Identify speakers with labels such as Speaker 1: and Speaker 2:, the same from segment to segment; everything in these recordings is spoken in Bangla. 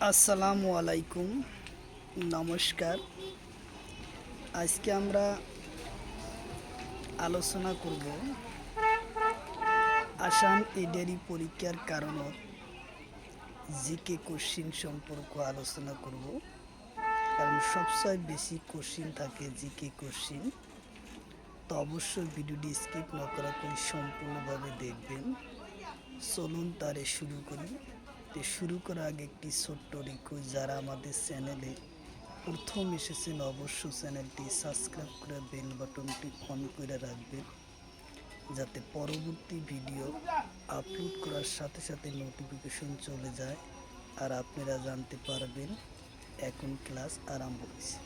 Speaker 1: আসসালামু আলাইকুম, নমস্কার। আজকে আমরা আলোচনা করব আসাম এডারি পরীক্ষার কারণত জিকে কোশ্চিন সম্পর্ক আলোচনা করব। কারণ সবচেয়ে বেশি কোশ্চিন থাকে জিকে কোশ্চিন। তো অবশ্যই ভিডিওটি স্কিপ না করা করে সম্পূর্ণভাবে দেখবেন। চলুন তারে শুরু করি। তো শুরু করার আগে একটি ছোট্ট রিকোয়েস্ট, যারা আমাদের চ্যানেলে প্রথম এসেছেন অবশ্যই চ্যানেলটি সাবস্ক্রাইব করে বেল বাটনটি অন করে রাখবেন, যাতে পরবর্তী ভিডিও আপলোড করার সাথে সাথে নোটিফিকেশন চলে যায় আর আপনারা জানতে পারবেন এখন ক্লাস আরম্ভ হয়েছে।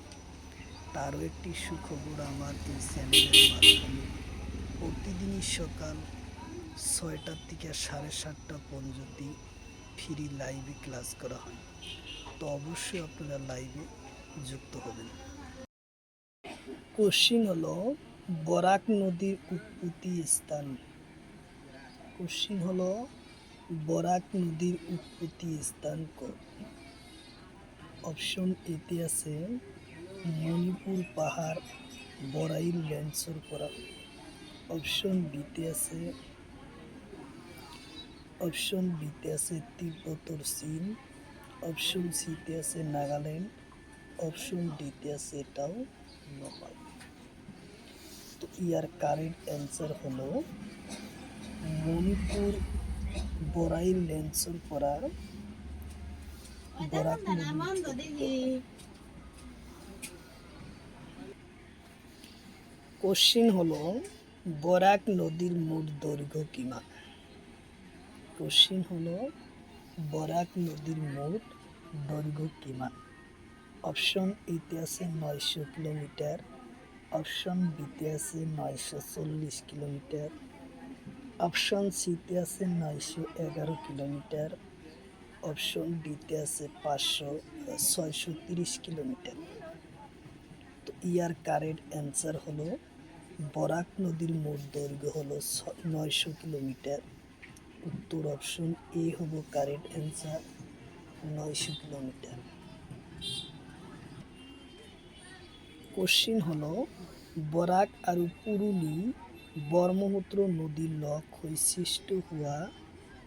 Speaker 1: তারও একটি সুখবর, আমার এই চ্যানেলের মাধ্যমে প্রতিদিনই সকাল 6টা থেকে 7:30 পর্যন্ত ফ্রি লাইভে ক্লাস করা হয়। তো অবশ্যই আপনারা লাইভে যুক্ত হবেন। কোশ্চিন হলো বরাক নদীর উৎপত্তি স্থান। কোশ্চিন হলো বরাক নদীর উৎপত্তি স্থান কোন? অপশন এতে আছে মণিপুর পাহাড় বরাইল ল্যান্ডসর করা। অপশন বিতে আছে তিব্বতর চীন। অপশন সিতে আছে নাগাল্যান্ড। অপশন ডিতে আছে এটাও নেপাল। তো ইয়ার কারেক্ট অ্যান্সার হলো মণিপুর বরাইল ল্যান্ডসর করা বরাক নদী। কোশ্চিন হলো বরাক নদীর মোট দৈর্ঘ্য কিমান? কোশ্চিন হলো বরাক নদীর মোট দৈর্ঘ্য কিমান? অপশন এতে আছে 900 কিলোমিটার। অপশন বিতে আছে 940 কিলোমিটার। অপশন সিতে আছে 911 কিলোমিটার। অপশন ডিতে আছে 630 কিলোমিটার। তো ইয়ার কারেক্ট অ্যান্সার হলো বরাক নদীর মোট দৈর্ঘ্য হলো 900 কিলোমিটার। উত্তর অপশন এ হলো কারেক্ট অ্যান্সার, 900 কিলোমিটার। কোশ্চিন হলো বরাক আর পুরুলি ব্রহ্মপুত্র নদীর লগ হয়ে সৃষ্ট হওয়া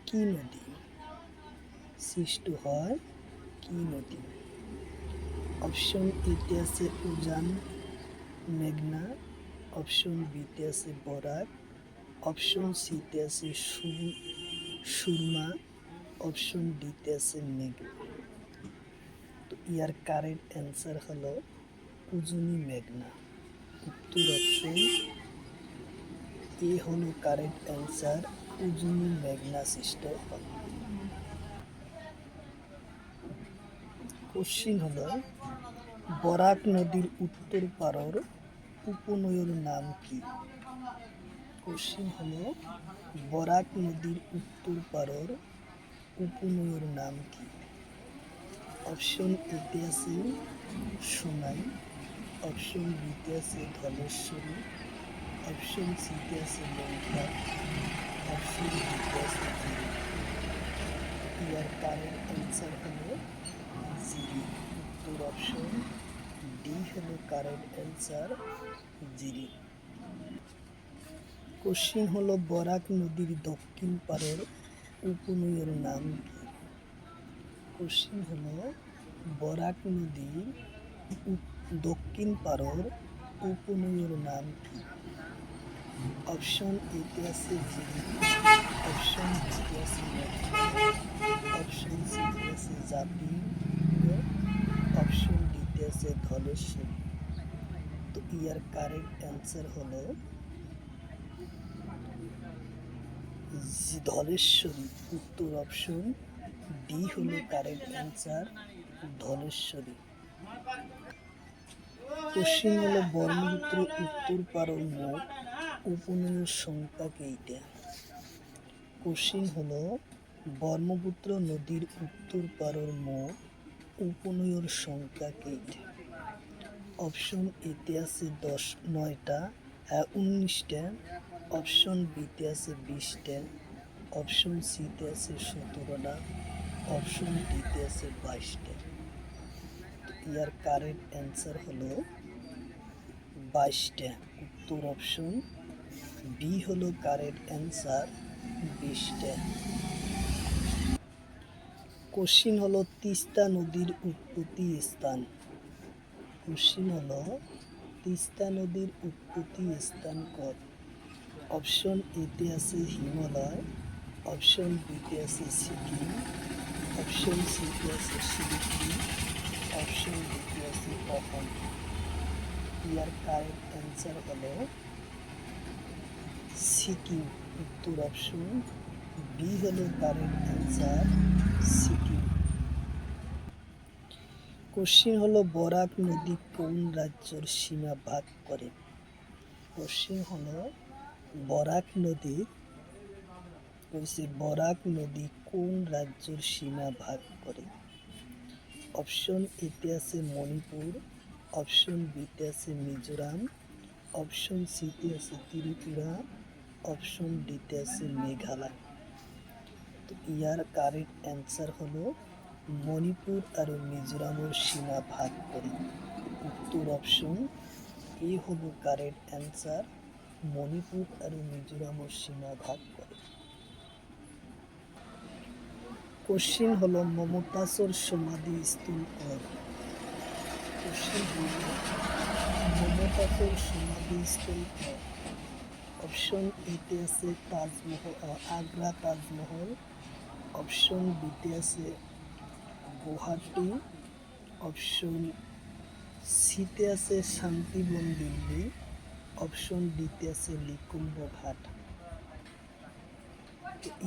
Speaker 1: কি নদী? সৃষ্ট হয় কি নদী? অপশন এতে আছে উজান, মেঘনা। অপশন বিতে আছে বরাক। অপশন সিতে আছে সুরমা। অপশন ডিতে আছে মেঘনা। তো ইয়ার কারেক্ট অ্যান্সার হলো উজনি মেঘনা। উত্তর অপশন এ হলো কারেক্ট অ্যান্সার, উজনি মেঘনা সৃষ্ট হয়। কোশ্চিন হলো বরাক নদীর উত্তর পাড়র উপনদীর নাম কি? কোশ্চিন হলো বরাক নদীর উত্তর পাড়র উপনদীর নাম কি? অপশন এতে আছে সোনাই। অপশন বিতে আছে ধলেশ্বরী। অপশন সিতে আছে লঙ্কা। অপশন ডিতে আছে জিরি। ইয়ার কারেক্ট অ্যান্সার হলো জিরি। উত্তর অপশন ডি হলো কারেক্ট অ্যান্সার, জিরি। কোশ্চিন হলো বরাক নদীর দক্ষিণ পাড়ের উপনদীর নাম কি? কোশ্চিন হলো বরাক নদীর দক্ষিণ পাড়ের উপনদীর নাম কি? অপশন এতে আছে জিরি। অপশন বিতে আছে অপশন সিতে আছে জাতি। অপশন ডিতে আছে ধলেশ্বরী। তো ইয়ার কারেক্ট অ্যান্সার হলো ধলেশ্বরী। উত্তর অপশন ডি হলো কারেক্ট অ্যান্সার, ধলেশ্বরী। কোশ্চিন হলো ব্রহ্মপুত্র উত্তর পাড়ের মোট উপনদীর সংখ্যা কেইটা? কোশ্চিন হলো ব্রহ্মপুত্র নদীর উত্তর পাড়ের মোট উপনদীর সংখ্যা কেইটা? অপশন এতে আছে 9টা 19টা। অপশন বিতে আছে 20টা। অপশন সিতে আছে 17টা। অপশন ডিতে আছে 22টা। ইয়ার কারেক্ট অ্যান্সার হলো 22টা। উত্তর অপশন বি হলো কারেক্ট অ্যান্সার, 20টা। কোশ্চিন হলো তিস্তা নদীর উৎপত্তি স্থান। কোশ্চিন হলো তিস্তা নদীর উৎপত্তি স্থান কত? অপশন এতে আছে হিমালয়, অপশন বিতে আছে সিকিম, অপশন সিতে আছে শিলিগুড়ি, অপশন ডিতে আছে অসম। ইয়ার কারেক্ট অ্যান্সার হলো সিকিম। উত্তর অপশন বি হলো কারেক্ট অ্যান্সার, সিকিম। কোশ্চিন হলো বরাক নদী কোন রাজ্যের সীমা ভাগ করে? কোশ্চিন হলো বরাক নদী বরাক নদী কোন রাজ্যের সীমা ভাগ করে? অপশন এতে আছে মণিপুর, অপশন বিতে আছে মিজোরাম, অপশন সিতে আছে ত্রিপুরা, অপশন ডিতে আছে মেঘালয়। তো ইয়ার কারেক্ট অ্যান্সার হলো মণিপুর আর মিজোরামের সীমা ভাগ করে। উত্তর অপশন এ হলো কারেক্ট অ্যান্সার, মণিপুর আর মিজোরামের সীমা ভাগ করে। কোশ্চিন হলো মমতাজের সমাধি স্থল কত? কোশ্চিন হলো মমতাজের সমাধি স্থল কত? অপশন এতে আছে আগ্রা তাজমহল, অপশন বিতে আছে গুয়াহাটি, অপশন সিতে আছে শান্তিবন দিল্লি, অপশন ডিতে আছে নিকুম্ব ঘাট।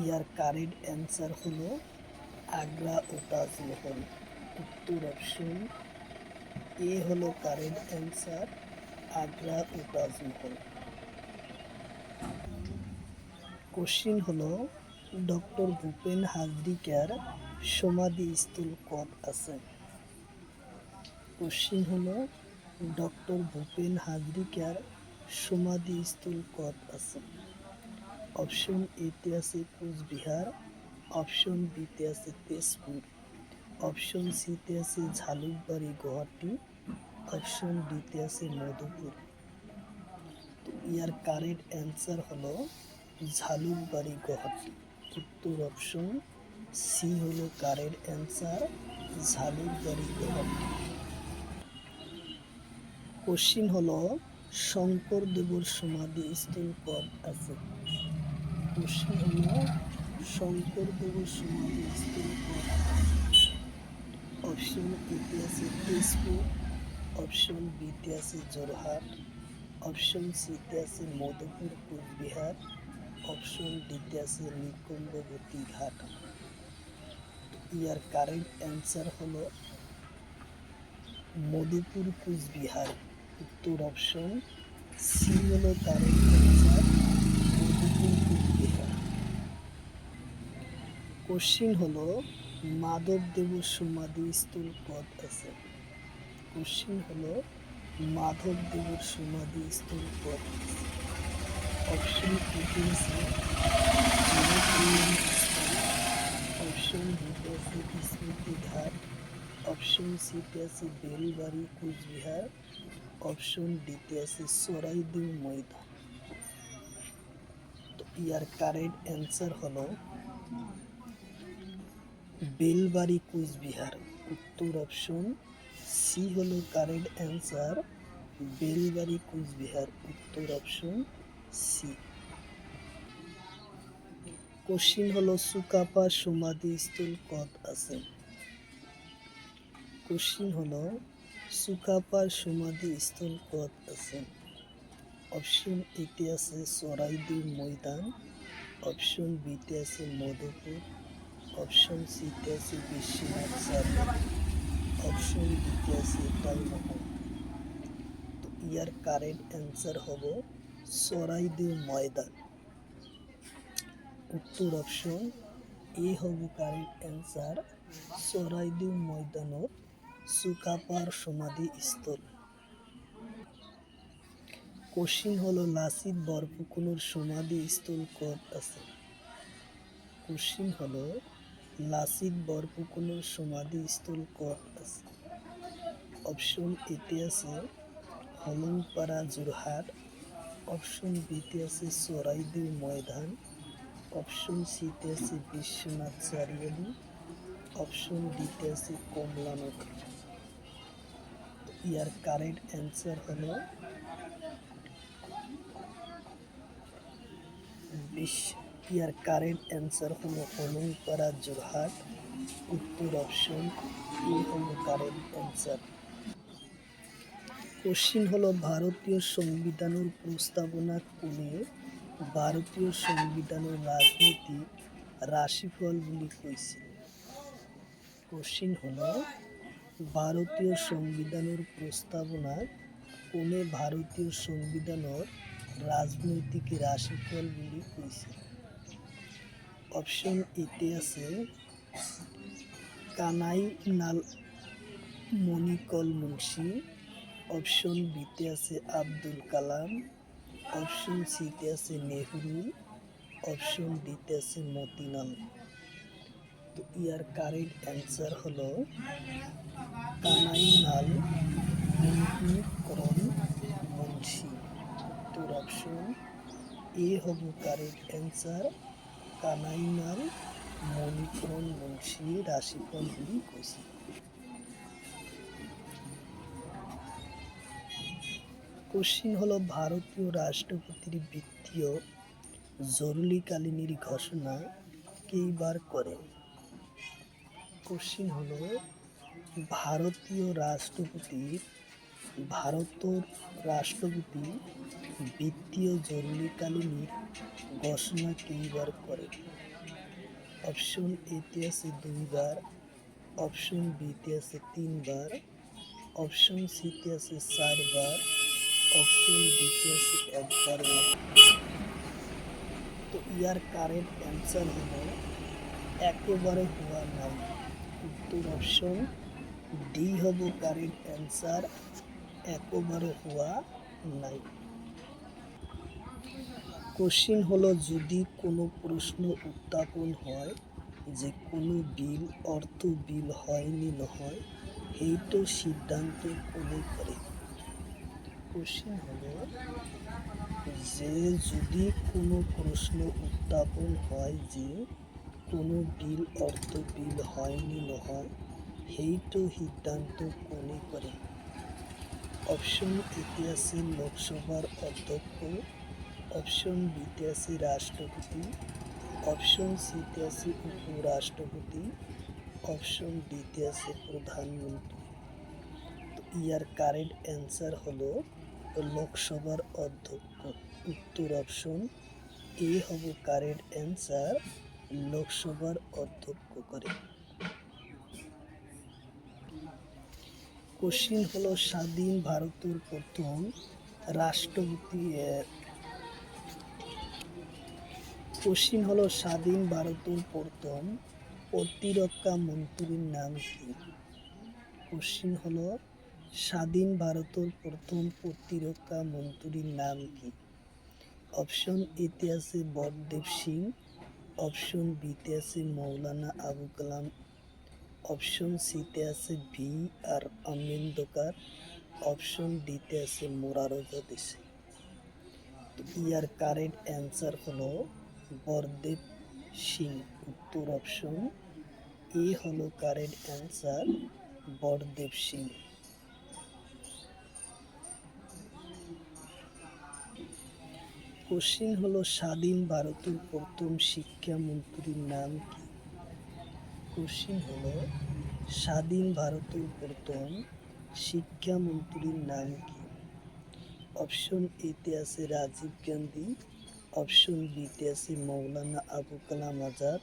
Speaker 1: ইয়ার কারেক্ট অ্যান্সার হলো আগ্রা ও তাজমহল। উত্তর অপশন এ হলো কারেক্ট অ্যান্সার, আগ্রা ও তাজমহল। কোশ্চিন হলো ডক্টর ভূপেন হাজরিকার সমাধি স্থল কত আছে? কোশ্চিন হলো ডক্টর ভূপেন হাজরিকার সমাধি স্থল কত আছে? অপশন এতে আছে কোচবিহার, অপশন বিতে আছে তেজপুর, অপশন সিতে আছে ঝালুকবাড়ি গুয়াহাটি, অপশন ডিতে আছে মধুপুর। তো ইয়ার কারেক্ট অ্যান্সার হলো ঝালুকবাড়ি গুয়াহাটি। উত্তর অপশন সি হলো কারেক্ট অ্যান্সার, ঝালুকবাড়ি গুয়াহাটি। কোশ্চিন হলো শঙ্করদেবর সমাধি স্থল কত আছে? কোশ্চিন হলো শঙ্করদেবর সমাধি স্থল কত আছে? অপশন এতে আছে তেজপুর, অপশন বিতে আছে যোরহাট, অপশন সিতে আছে মধুপুর কোচবিহার, অপশন ডিতে আছে নিকুম্ববতী ঘাট। ইয়ার কারেক্ট অ্যান্সার হলো মধুপুর কোচবিহার। উত্তর অপশন সি হলো correct answer, Madhupur Coochbehar. Question হলো মাধবদেবের সমাধি স্থল কত আছে? কোশ্চিন হলো মাধবদেবের সমাধি স্থল কত আছে? অপশন এতে আছে অপশন বিতে আছে স্মৃতি ঘাট, অপশন সিতে আছে বেলবাড়ি কোচবিহার, অপশন ডিতে আছে সরাইদেউ ময়দান। তো ইয়ার কারেক্ট অ্যান্সার হলো বেলবাড়ি কোচবিহার। উত্তর অপশন সি হলো কারেক্ট অ্যান্সার, বেলবাড়ি কোচবিহার। উত্তর অপশন সি। কোশ্চিন হলো সুকাপা সমাধি স্থল কত আছে? কোশ্চিন হলো সুকাপার সমাধি স্থল কত আছে? অপশন এতে আছে সরাইদেউ ময়দান, অপশন বিতে আছে মধুপুর, অপশন সিতে আছে বিশ্বনাথ চারিয়াল, অপশন ডিতে আছে টাইমহল। তো ইয়ার কারেক্ট অ্যান্সার হলো সরাইদেউ ময়দান। উত্তর অপশন এ হব কারেক্ট অ্যান্সার, সরাইদেউ ময়দানত সুকাপার সমাধি স্থল। কোশ্চিন হলো লাসিত বরফুকনের সমাধি স্থল কত আছে? কোশ্চিন হলো লাচিত বরফুকনের সমাধিস্থল কত আছে? অপশন এতে আছে হলংপাড়া যোরহাট, অপশন বিতে আছে চৰাইদেউ ময়দান, অপশন সিতে আছে বিশ্বনাথ চাৰিআলি, অপশন ডিতে আছে কমলানগর। ইয়ার কারেক্ট অ্যান্সার হলো ইয়ার কারেক্ট অ্যান্সার হলো হলংপাড়া যোরহাট। উত্তর অপশন এ হলো কারেক্ট অ্যান্সার। কোশ্চিন হলো ভারতীয় সংবিধানের প্রস্তাবনা কোনে ভারতীয় সংবিধানের রাজনৈতিক রাশিফল বলি কইছিল? কোশ্চিন হলো ভারতীয় সংবিধানের প্রস্তাবনা কোনে ভারতীয় সংবিধানের রাজনৈতিক রাশিফল বলি কইছিল? অপশন এতে আছে কানাইলাল মণিকল মুন্সি, অপশন বিতে আছে আব্দুল কালাম, অপশন সিতে আছে নেহরু, অপশন ডিতে আছে মতিলাল। তো ইয়ার কারেক্ট অ্যান্সার হলো কানাইলাল মণিকরণ মুন্সি। উত্তর অপশন এ হব কারেক্ট অ্যান্সার। কানাইলাল মণিকরণ মুন্সি রাশিফল বলি কইছে। কোশ্চিন হলো ভারতীয় রাষ্ট্রপতির বিত্তীয় জরুরিকালীনের ঘোষণা কেইবার করেন? কোশ্চিন হলো ভারতের রাষ্ট্রপতি বিত্তীয় জরুরিকালীনের ঘোষণা কেইবার করেন? অপশন এতে আছে 2 বার, অপশন বিতে আছে 3 বার, অপশন সিতে আছে 4 বার, অপশন ডিতে আছে 1 বার। তো ইয়ার কারেক্ট অ্যান্সার হলো একেবারে হওয়া নাই। উত্তর অপশন ডি হব কারেক্ট অ্যান্সার, একেবারে হওয়া নাই। কোশ্চিন হলো যদি কোনো প্রশ্ন উত্থাপন হয় যে কোনো বিল অর্থ বিল হয়নি নহয় এইটো সিদ্ধান্ত কোনে করে? কোশ্চিন হলো যে যদি কোনো প্রশ্ন উত্থাপন হয় যে কোনো বিল অর্থ বিল হয়নি নহয় সেইটো সিদ্ধান্ত কোনে করে? অপশন এতে আছে লোকসভার অধ্যক্ষ, অপশন বিতে আছে রাষ্ট্রপতি, অপশন সিতে আছে উপরাষ্ট্রপতি, অপশন ডিতে আছে প্রধানমন্ত্রী। তো ইয়ার কারেক্ট অ্যান্সার হলো লোকসভার অধ্যক্ষ। উত্তর অপশন এ হব কারেক্ট অ্যান্সার, লোকসভার অধ্যক্ষ করে। কোশ্চিন হলো স্বাধীন ভারতের প্রথম রাষ্ট্রপতি কোশ্চিন হলো স্বাধীন ভারতের প্রথম প্রতিরক্ষা মন্ত্রীর নাম কি? কোশ্চিন হলো স্বাধীন ভারতের প্রথম প্রতিরক্ষা মন্ত্রীর নাম কি? অপশন এতে আছে বরদেব সিং, অপশন বিতে আছে মৌলানা আবু কালাম, অপশন সিতে আছে ভি আর আম্বেদকর, অপশন ডিতে আছে মোরারজি দেশাই। তো ইয়ার কারেক্ট অ্যান্সার হলো বরদেব সিং। উত্তর অপশন এ হলো কারেক্ট অ্যান্সার, বরদেব সিং। কোশ্চিন হলো স্বাধীন ভারতের প্রথম শিক্ষামন্ত্রীর নাম কি? কোশ্চিন হলো স্বাধীন ভারতের প্রথম শিক্ষামন্ত্রীর নাম কি? অপশন এতে আছে রাজীব গান্ধী, অপশন বিতে আছে মৌলানা আবু কালাম আজাদ,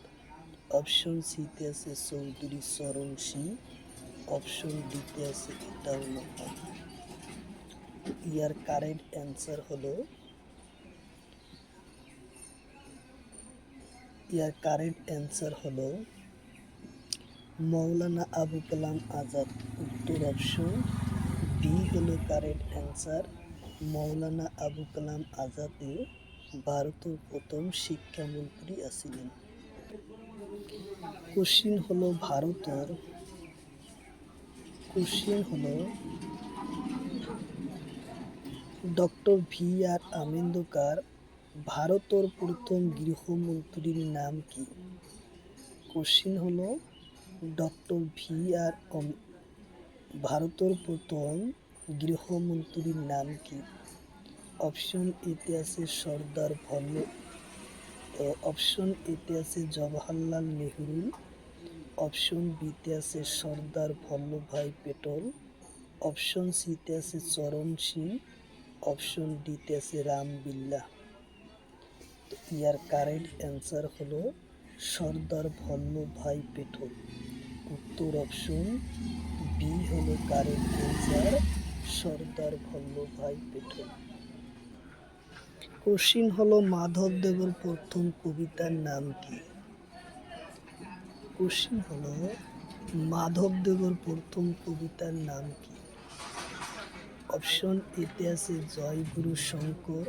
Speaker 1: অপশন সিতে আছে চৌধুরী চরণ সিং, অপশন ডিতে আছে এটাউল হক। ইয়ার কারেক্ট অ্যান্সার হলো মৌলানা আবু কালাম আজাদ। উত্তর অপশন বি হলো কারেক্ট অ্যান্সার। মৌলানা আবু কালাম আজাদে ভারতের প্রথম শিক্ষামন্ত্রী আছিলেন। কোশ্চিন হলো ভারতের ডক্টর ভি আর আম্বেদকর ভারতের প্রথম গৃহমন্ত্রীর নাম কি? কোশ্চিন হলো ডক্টর ভি আর ভারতের প্রথম গৃহমন্ত্রীর নাম কি? অপশন এতে আছে অপশন এতে আছে জওহরলাল নেহরু, অপশন বিতে আছে সর্দার বল্লভভাই প্যাটেল, অপশন সিতে আছে চরণ সিং, অপশন ডিতে আছে রাম বিল্লা। তো ইয়ার কারেক্ট অ্যান্সার হলো সর্দার বল্লভভাই প্যাটেল। উত্তর অপশন বি হলো correct answer, Sardar Vallabhbhai Patel. Question হলো মাধবদেবের প্রথম কবিতার নাম কি? কোশ্চিন হলো মাধবদেবের প্রথম কবিতার নাম কি? অপশন এতে আছে জয় গুরু শঙ্কর,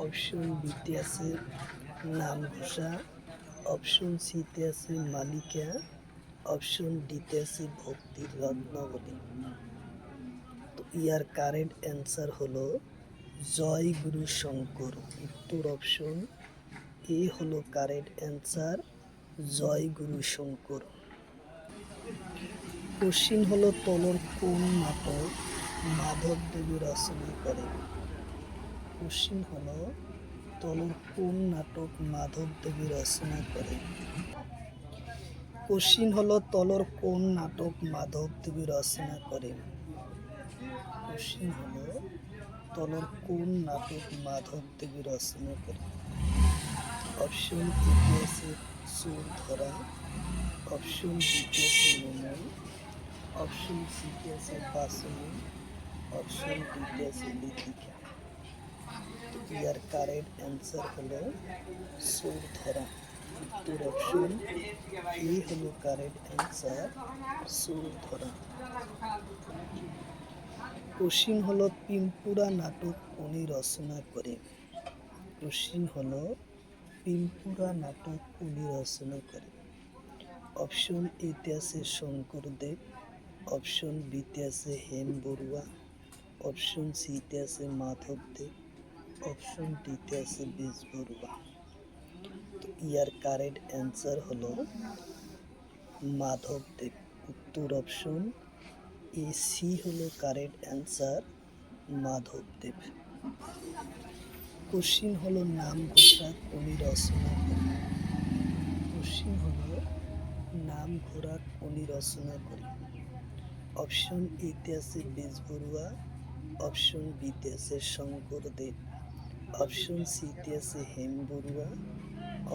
Speaker 1: অপশন বিতে আছে নামঘোষা, অপশন সিতে আছে মালিকা, অপশন ডিতে আছে ভক্তির রত্নাবলী। তো ইয়ার কারেক্ট অ্যান্সার হলো জয় গুরু শঙ্কর। উত্তর অপশন এ হলো কারেক্ট অ্যান্সার, জয় গুরু শঙ্কর। কোশ্চিন হলো তলর কোন নাটক মাধবদেবী রচনা করেন? কোশ্চিন হলো তলর কোন নাটক মাধবদেবী রচনা করেন? কোশ্চিন হলো তলর কোন নাটক মাধবদেবী রচনা করেন? কোশ্চিন হলো তলর কোন নাটক মাধবদেবী রচনা করেন? অপশন এতে আছে চোর ধরা, অপশন বিতে আছে নোমল, অপশন সিতে আছে বাসনি, অপশন ডিতে আছে লিপিকা। ইয়ার কারেক্ট অ্যান্সার হলো চোর ধরা। উত্তর অপশন এ হলো কারেক্ট অ্যান্সার, চোর ধরা। কোশ্চিন হলো পিম্পুরা নাটক উনি রচনা করেন? কোশ্চিন হলো পিম্পুরা নাটক উনি রচনা করেন? অপশন এতে আছে শঙ্করদেব, অপশন বিতে আছে হেম বড়ুয়া, অপশন সিতে আছে মাধবদেব, অপশন ডিতে আছে বেজবরুয়া। তো ইয়ার কারেক্ট অ্যান্সার হলো মাধবদেব। উত্তর অপশন এ সি হলো কারেক্ট অ্যান্সার, মাধবদেব। কোশ্চিন হলো নামঘোষা কোনি রচনা করেন? কোশ্চিন হলো নামঘোষা কোনি রচনা করেন? অপশন এতে আছে বেজবরুয়া, অপশন বিতে আছে শঙ্করদেব, অপশন সিতে আছে হেম বড়ুয়া,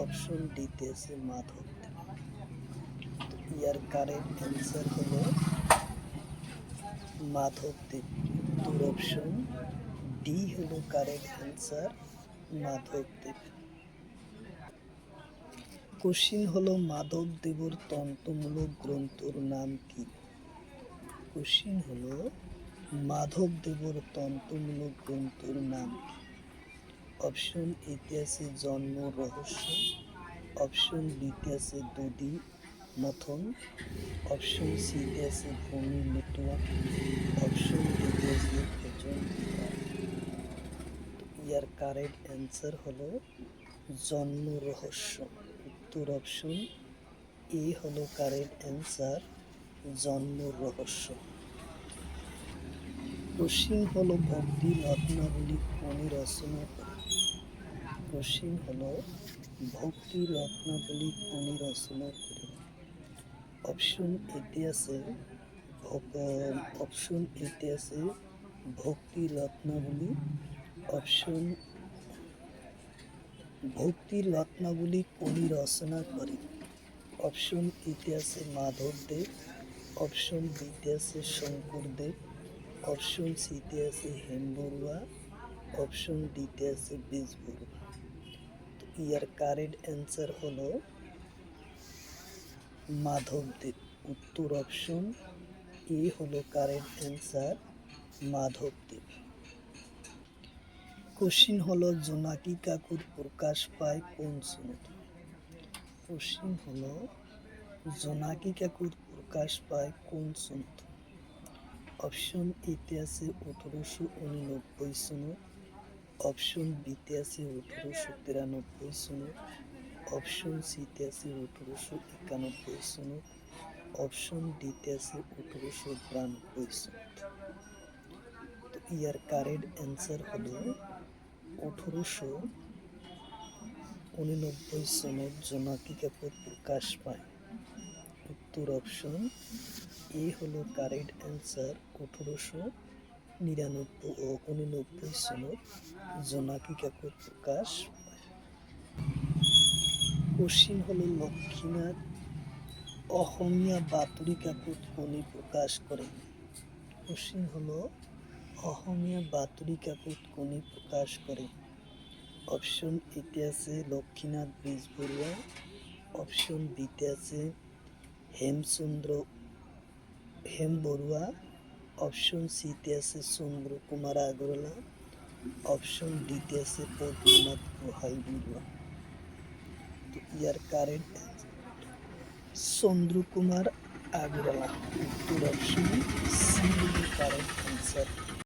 Speaker 1: অপশন ডিতে আছে মাধবদেব। তো ইয়ার কারেক্ট অ্যান্সার হলো মাধবদেব। উত্তর অপশন ডি হলো কারেক্ট অ্যান্সার, মাধবদেব। কোশ্চিন হলো মাধবদেবর তন্ত্রমূলক গ্রন্থর নাম কি? কোশ্চিন হলো মাধবদেবর তন্ত্রমূলক গ্রন্থর নাম কি? অপশন এতে আছে জন্ম রহস্য, অপশন বিতে আছে দধি মথন, অপশন সিতে আছে ভূমি নেটওয়ার্ক, অপশন ডিতে আছে ভোজন বিহার। ইয়ার কারেক্ট অ্যান্সার হলো জন্ম রহস্য। উত্তর অপশন এ হলো কারেক্ট অ্যান্সার, জন্ম রহস্য। কোশ্চিন হলো ভক্তি রত্নাবলী কোনি রচনা করেন? কোশ্চিন হলো ভক্তি রত্নাবলী কোনি রচনা করেন? অপশন এতে আছে ভক্তি রত্নাবলী, অপশন ভক্তি রত্নাবলী কোনি রচনা করেন? অপশন এতে আছে মাধবদেব, অপশন বিতে আছে শঙ্করদেব, অপশন সিতে আছে হেম বড়ুয়া, অপশন ডিতে আছে বেজবরুয়া। তো ইয়ার কারেক্ট অ্যান্সার হলো মাধবদেব। উত্তর অপশন এ হলো কারেক্ট অ্যান্সার, মাধবদেব। কোশ্চিন হলো জোনাকি কাকুর প্রকাশ পায় কোন সনে? কোশ্চিন হলো জোনাকি কাকুর প্রকাশ পায় কোন সনত? অপশন এতে আছে 1889 সনত, অপশন বিতে আছে 1893 সনত, অপশন সিতে আছে 1891 সনত, অপশন ডিতে আছে 1892 সনত। তো ইয়ার কারেক্ট অ্যান্সার হলো 1889 সনত জোনাকি কাপুর প্রকাশ পায়। উত্তর অপশন এ হলো কারেক্ট অ্যান্সার। 1899 সনত জোনাকি কাপুর প্রকাশ পায়। কোশ্চিন হলো লক্ষ্মীনাথ অসমীয়া বাতৰি কাকত কোনে প্রকাশ করে? কোশ্চিন হলো অসমীয়া বাতৰি কাকত কোনে প্রকাশ করে? অপশন এতে আছে লক্ষ্মীনাথ বেজবৰুৱা, অপশন বিতে আছে হেম বৰুৱা, অপশন সিতে আছে চন্দ্রকুমার আগরওয়ালা, অপশন ডিতে আছে পদ্মনাথ গোহাই বৰুৱা। তো ইয়ার কারেন্ট চন্দ্রকুমার আগরওয়ালা। উত্তর অপশন সি হল কারেক্ট অ্যান্সার।